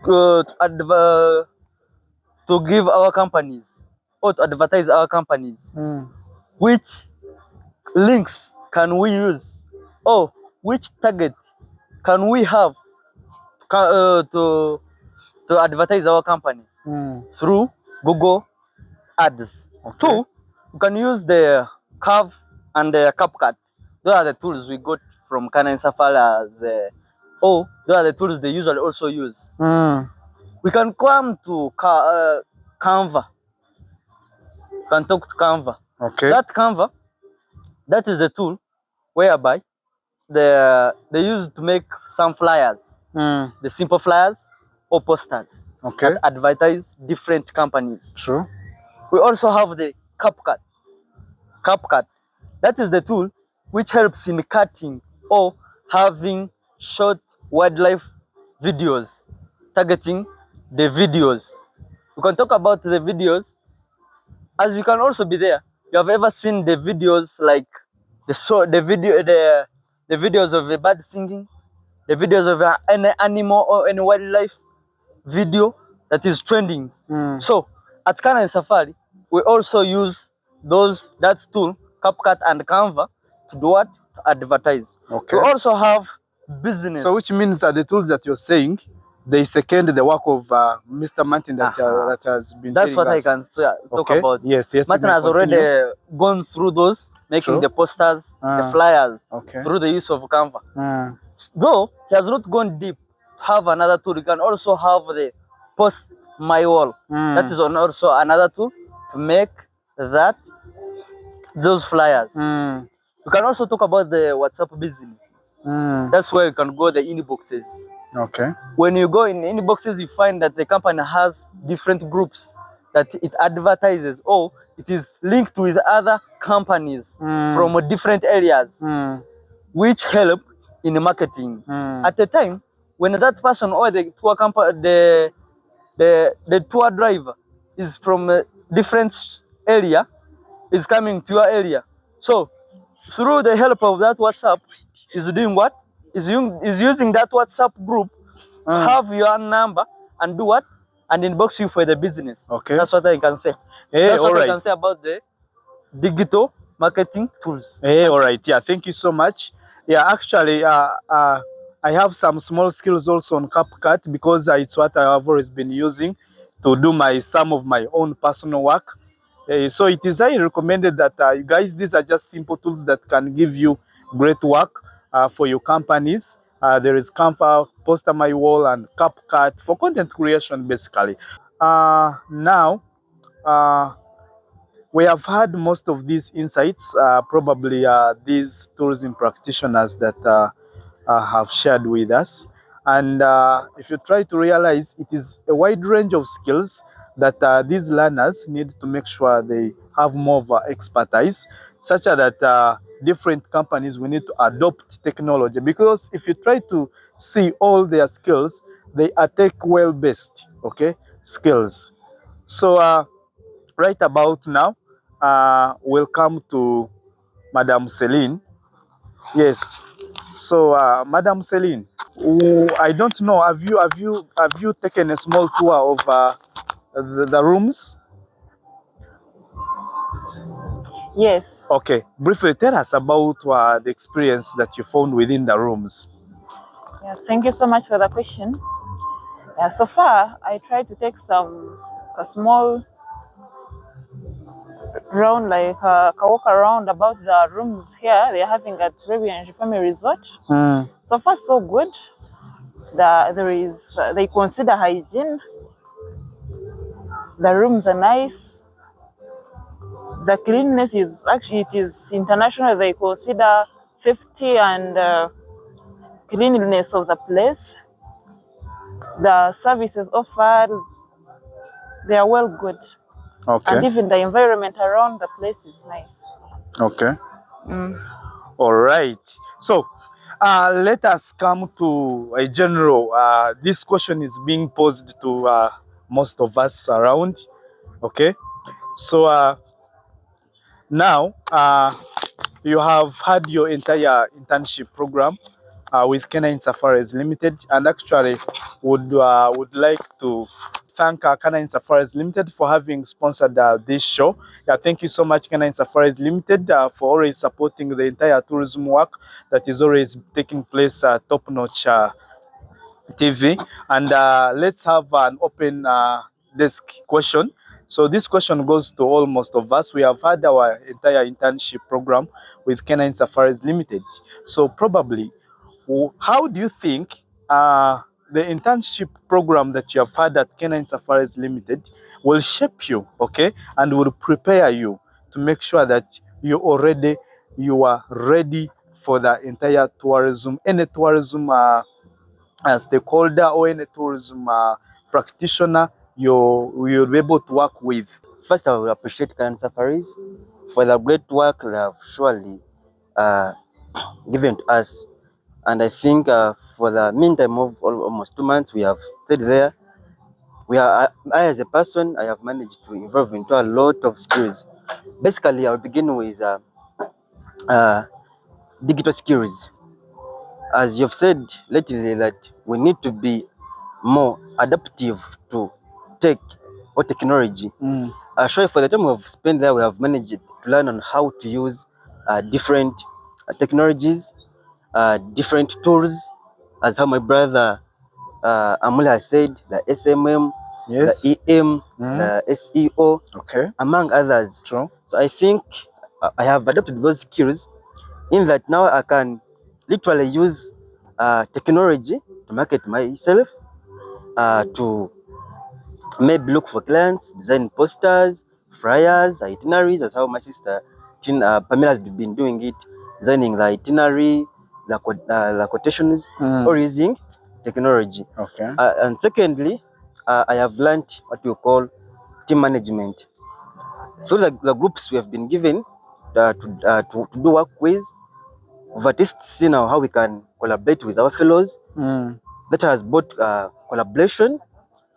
[SPEAKER 6] to give our companies or to advertise our companies, which links can we use, or which target can we have to advertise our company through Google Ads.
[SPEAKER 1] Okay.
[SPEAKER 6] 2, you can use the Curve and the CapCut. Those are the tools we got from Canine Safaris. Or those are the tools they usually also use. We can come to Canva. You can talk to Canva.
[SPEAKER 1] Okay.
[SPEAKER 6] That Canva, that is the tool whereby they use to make some flyers, the simple flyers or posters
[SPEAKER 1] Okay.
[SPEAKER 6] that advertise different companies.
[SPEAKER 1] True.
[SPEAKER 6] We also have the CapCut. CapCut, that is the tool which helps in cutting or having short wildlife videos, targeting the videos. We can talk about the videos, as you can also be there. You have ever seen the videos like the videos of a bird singing, the videos of any animal or any wildlife video that is trending. So at Canine Safari, we also use that tool, CapCut and Canva, to do what? To advertise.
[SPEAKER 1] Okay.
[SPEAKER 6] We also have business.
[SPEAKER 1] So which means that the tools that you're saying, they second the work of Mr. Martin that has been
[SPEAKER 6] That's what
[SPEAKER 1] us.
[SPEAKER 6] I can talk
[SPEAKER 1] Okay.
[SPEAKER 6] about.
[SPEAKER 1] Yes, yes.
[SPEAKER 6] Martin has already gone through those, making
[SPEAKER 1] True.
[SPEAKER 6] the posters, the flyers,
[SPEAKER 1] Okay.
[SPEAKER 6] through the use of Canva. Though he has not gone deep to have another tool, you can also have the Post My Wall. That is also another tool to make those flyers. You can also talk about the WhatsApp businesses. That's where you can go the inboxes.
[SPEAKER 1] Okay.
[SPEAKER 6] When you go in inboxes, you find that the company has different groups that it advertises, or it is linked with other companies from different areas, which help in marketing. At the time when that person or the tour company, the tour driver is from a different area, is coming to your area. So through the help of that WhatsApp, is doing what? Is using that WhatsApp group to have your number and do what? And inbox you for the business.
[SPEAKER 1] Okay.
[SPEAKER 6] That's what I can say.
[SPEAKER 1] Hey,
[SPEAKER 6] that's what
[SPEAKER 1] right.
[SPEAKER 6] I can say about the digital marketing tools.
[SPEAKER 1] Hey, all right. Yeah, thank you so much. Yeah, actually, I have some small skills also on CapCut because it's what I have always been using to do some of my own personal work. So it is highly recommended that you guys, these are just simple tools that can give you great work for your companies. There is Canva, Poster My Wall, and CapCut for content creation, basically. Now, we have had most of these insights, probably these tourism practitioners that have shared with us. And if you try to realize, it is a wide range of skills that these learners need to make sure they have more of expertise, such that different companies will need to adopt technology. Because if you try to see all their skills, they are tech-well-based, okay, skills. So right about now, we'll come to Madam Celine. Yes. So, Madam Celine, I don't know. Have you taken a small tour of the rooms?
[SPEAKER 8] Yes.
[SPEAKER 1] Okay. Briefly, tell us about the experience that you found within the rooms.
[SPEAKER 8] Yeah, thank you so much for the question. Yeah, so far I tried to take a small round, like a walk around about the rooms here they're having at Refuge Family Resort. So far so good. They consider hygiene. The rooms are nice. The cleanliness is it is international. They consider safety and cleanliness of the place. The services offered, they are well good.
[SPEAKER 1] Okay.
[SPEAKER 8] And even the environment around the place is nice.
[SPEAKER 1] Okay. All right. So let us come to a general. This question is being posed to most of us around. Okay. So now you have had your entire internship program with Canine Safaris Ltd, and actually would like to thank Canine Safaris Limited for having sponsored this show. Yeah, thank you so much, Canine Safaris Limited, for always supporting the entire tourism work that is always taking place top-notch TV. And let's have an open desk question. So this question goes to almost of us. We have had our entire internship program with Canine Safaris Limited. So probably, how do you think the internship program that you have had at Canine Safaris Limited will shape you, okay, and will prepare you to make sure that you are ready for the entire tourism, any tourism stakeholder or any tourism practitioner you'll be able to work with?
[SPEAKER 2] First, I will appreciate Canine Safaris for the great work they have surely given to us. And I think for the meantime of almost 2 months, we have stayed there. I as a person, I have managed to evolve into a lot of skills. Basically, I'll begin with digital skills. As you've said lately, that we need to be more adaptive to tech or technology. Sure, for the time we've spent there, we have managed to learn on how to use different technologies, different tools, as how my brother Amula has said, the SMM,
[SPEAKER 1] Yes.
[SPEAKER 2] the EM, the SEO,
[SPEAKER 1] Okay.
[SPEAKER 2] among others.
[SPEAKER 1] True.
[SPEAKER 2] So I think I have adopted those skills in that now I can literally use technology to market myself, to maybe look for clients, design posters, flyers, itineraries, as how my sister Pamela has been doing it, designing the itinerary, the quotations, or using technology.
[SPEAKER 1] Okay.
[SPEAKER 2] And secondly, I have learned what we call team management. So the groups we have been given to do work with, we've at least seen now how we can collaborate with our fellows. That has brought collaboration,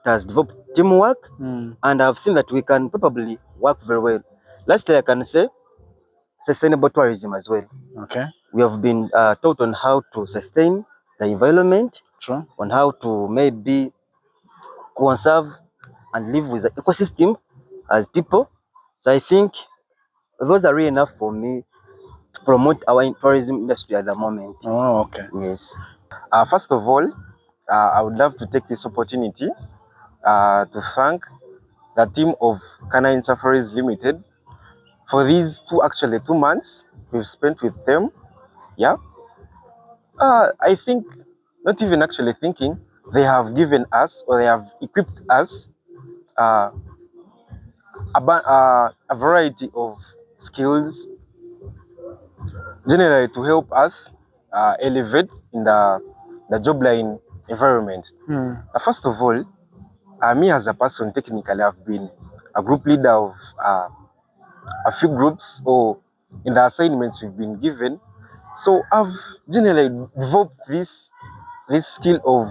[SPEAKER 2] it has developed teamwork, and I've seen that we can probably work very well. Lastly, I can say sustainable tourism as well.
[SPEAKER 1] Okay.
[SPEAKER 2] We have been taught on how to sustain the environment,
[SPEAKER 1] True.
[SPEAKER 2] on how to maybe conserve and live with the ecosystem as people. So I think those are really enough for me to promote our tourism industry at the moment.
[SPEAKER 1] Oh, okay.
[SPEAKER 2] Yes.
[SPEAKER 3] First of all, I would love to take this opportunity to thank the team of Canine Safaris Limited for these 2 months we've spent with them. Yeah. I think, not even actually thinking, they have given us, or they have equipped us a variety of skills, generally to help us elevate in the job line environment. First of all, me as a person, technically, I've been a group leader of a few groups, or in the assignments we've been given. So I've generally developed this skill of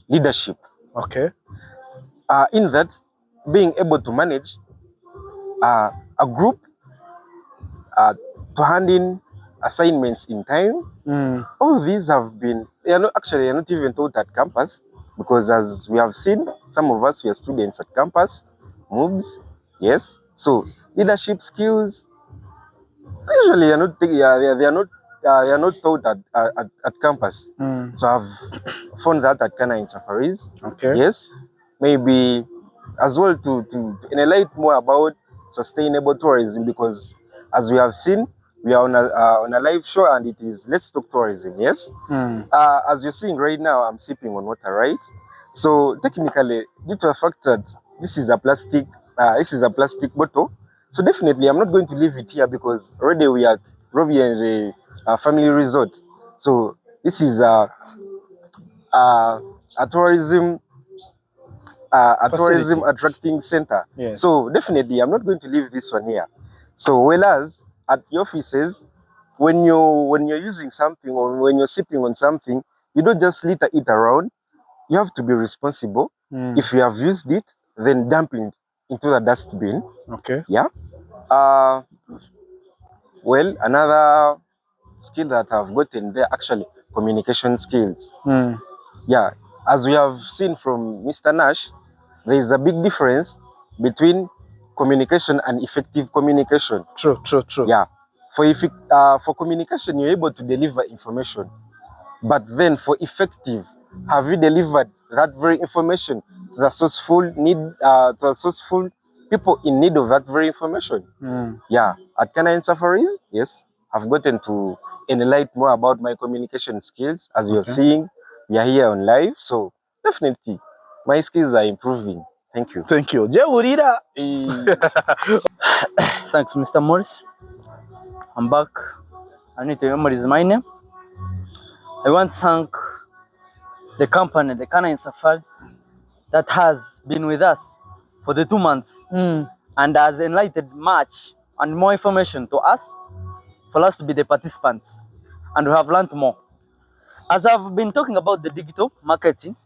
[SPEAKER 3] leadership.
[SPEAKER 1] Okay.
[SPEAKER 3] In that, being able to manage a group, to hand in assignments in time. All these have been, you're not even taught at campus, because as we have seen, some of us, we are students at campus, MUBS, yes. So leadership skills, usually you're not, they are not taught at campus. So I've found that at Canine Safaris.
[SPEAKER 1] Okay.
[SPEAKER 3] Yes, maybe as well to enlighten more about sustainable tourism, because as we have seen, we are on a live show, and it is Let's Talk Tourism. Yes. As you're seeing right now, I'm sipping on water, right? So technically, due to the fact that this is a plastic bottle, so definitely I'm not going to leave it here, because already we are at Robbie Family Resort. So this is a tourism attracting center.
[SPEAKER 1] Yes.
[SPEAKER 3] So definitely I'm not going to leave this one here. So whereas at the offices, when you're using something, or when you're sipping on something, you don't just litter it around. You have to be responsible. If you have used it, then dump it into the dustbin.
[SPEAKER 1] Okay.
[SPEAKER 3] Yeah. Well, another skill that I've gotten there, actually, communication skills. Yeah, as we have seen from Mr. Nash, there is a big difference between communication and effective communication.
[SPEAKER 1] True, true, true.
[SPEAKER 3] Yeah. For communication, you're able to deliver information. But then for effective, have you delivered that very information to the sourceful people in need of that very information? Yeah. At Canine Safaris, yes, I've gotten to enlighten more about my communication skills. As you're seeing, we are here on live, so definitely my skills are improving. Thank you.
[SPEAKER 1] Thank you. Jeurira.
[SPEAKER 6] Thanks, Mr. Morris. I'm back. I need to remember my name. I want to thank the company, the Canine Safari, that has been with us for the 2 months and has enlightened much and more information to us for us to be the participants, and we have learned more. As I've been talking about the digital marketing,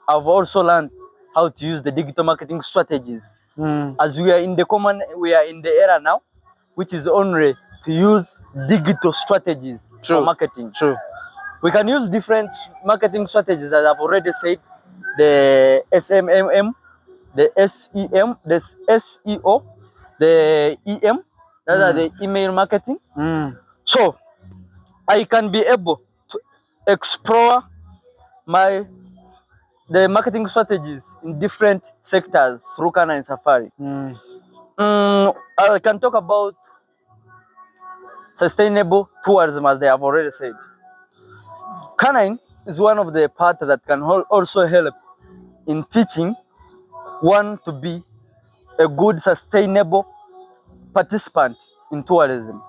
[SPEAKER 6] I've also learned how to use the digital marketing strategies. As we are in the era now, which is only to use digital strategies for marketing.
[SPEAKER 1] True.
[SPEAKER 6] We can use different marketing strategies, as I've already said, the SMMM, the SEM, the SEO, the EM, that are the email marketing. So I can be able to explore the marketing strategies in different sectors through Canine Safari. I can talk about sustainable tourism, as they have already said. Canine is one of the parts that can also help in teaching one to be a good, sustainable participant in tourism,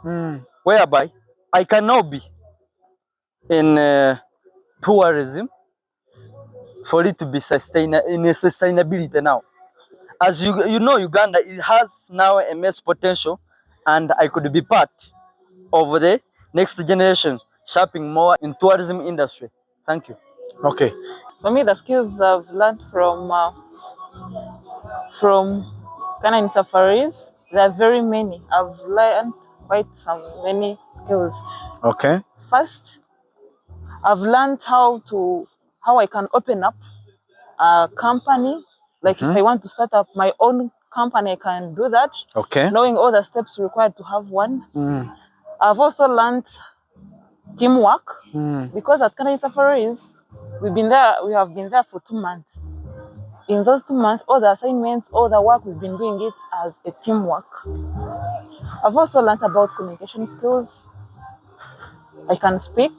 [SPEAKER 6] whereby I can now be in tourism for it to be sustainability now. As you know, Uganda, it has now immense potential, and I could be part of the next generation shaping more in tourism industry. Thank you.
[SPEAKER 1] Okay.
[SPEAKER 8] For me, the skills I've learned from Canine Safaris, there are very many. I've learned quite many skills.
[SPEAKER 1] Okay.
[SPEAKER 8] First, I've learned how I can open up a company. Like if I want to start up my own company, I can do that.
[SPEAKER 1] Okay.
[SPEAKER 8] Knowing all the steps required to have one. I've also learned teamwork because at Canine Safaris, we have been there for 2 months. In those 2 months, all the assignments, all the work, we've been doing it as a teamwork. I've also learned about communication skills. I can speak.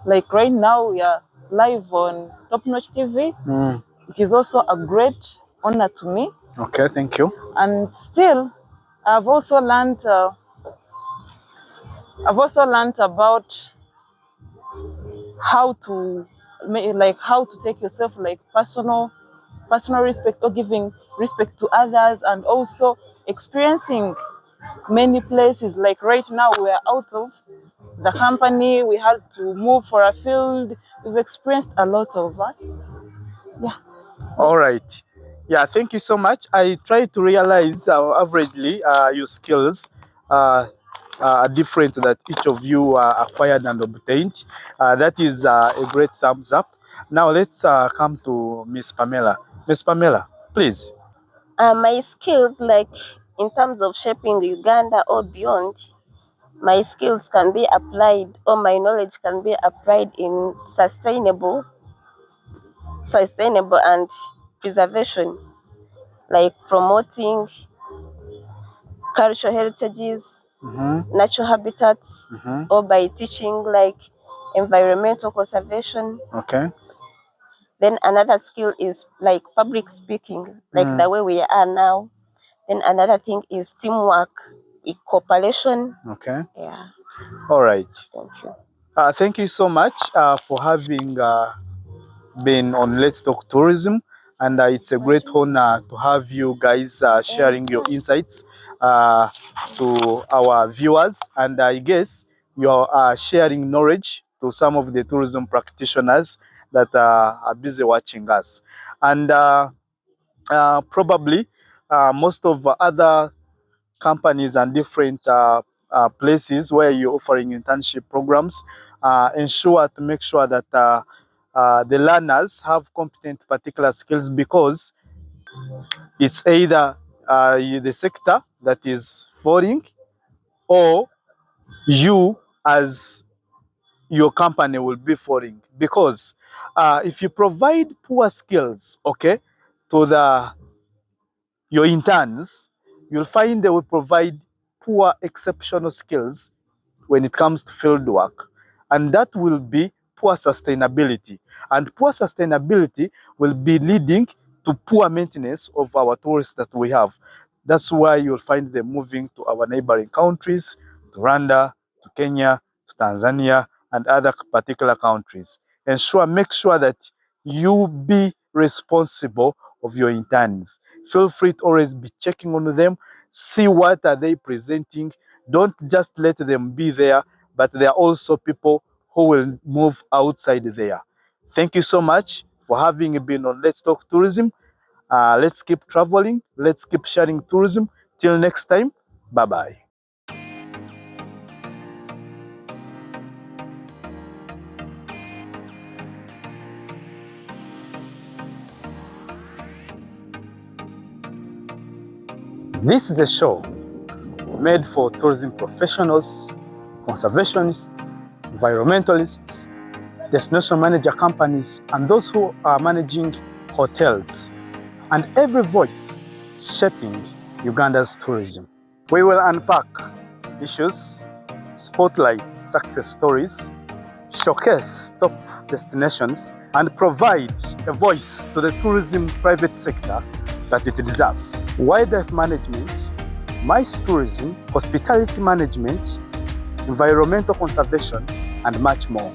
[SPEAKER 8] Like right now, we are live on Top Notch TV. It is also a great honor to me.
[SPEAKER 1] Okay, thank you.
[SPEAKER 8] And still, I've also learned about how to take yourself like personal respect, or giving respect to others, and also experiencing many places. Like right now, we are out of the company, we had to move for a field. We've experienced a lot of that. Yeah.
[SPEAKER 1] All right. Yeah, thank you so much. I try to realize averagely your skills are different that each of you acquired and obtained. That is a great thumbs up. Now let's come to Miss Pamela. Miss Pamela, please.
[SPEAKER 7] My skills, like in terms of shaping Uganda or beyond, my skills can be applied, or my knowledge can be applied in sustainable and preservation, like promoting cultural heritages, natural habitats, or by teaching like environmental conservation.
[SPEAKER 1] Okay.
[SPEAKER 7] Then another skill is like public speaking, like the way we are now. Then another thing is teamwork, cooperation.
[SPEAKER 1] Okay.
[SPEAKER 7] Yeah.
[SPEAKER 1] All right.
[SPEAKER 7] Thank you.
[SPEAKER 1] Thank you so much for having been on Let's Talk Tourism, and it's a great honor to have you guys sharing your insights to our viewers, and I guess you're sharing knowledge to some of the tourism practitioners that are busy watching us, and probably most of other companies and different places where you're offering internship programs ensure to make sure that the learners have competent particular skills, because it's either the sector that is falling, or you as your company will be falling. Because if you provide poor skills, okay, to your interns, you'll find they will provide poor exceptional skills when it comes to field work, and that will be poor sustainability, and poor sustainability will be leading to poor maintenance of our tourists that we have. That's why you'll find them moving to our neighboring countries, to Rwanda, to Kenya, to Tanzania, and other particular countries. Make sure that you be responsible of your interns. Feel free to always be checking on them, see what are they presenting. Don't just let them be there, but there are also people who will move outside there. Thank you so much for having been on Let's Talk Tourism. Let's keep traveling. Let's keep sharing tourism. Till next time, bye-bye. This is a show made for tourism professionals, conservationists, environmentalists, destination manager companies, and those who are managing hotels, and every voice shaping Uganda's tourism. We will unpack issues, spotlight success stories, showcase top destinations, and provide a voice to the tourism private sector that it deserves. Wildlife management, MICE tourism, hospitality management, environmental conservation, and much more.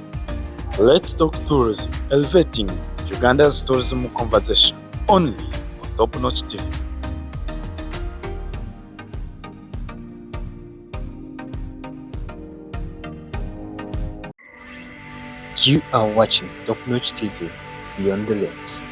[SPEAKER 1] Let's Talk Tourism, elevating Uganda's tourism conversation, only on Top Notch TV.
[SPEAKER 5] You are watching Top Notch TV, Beyond the Lens.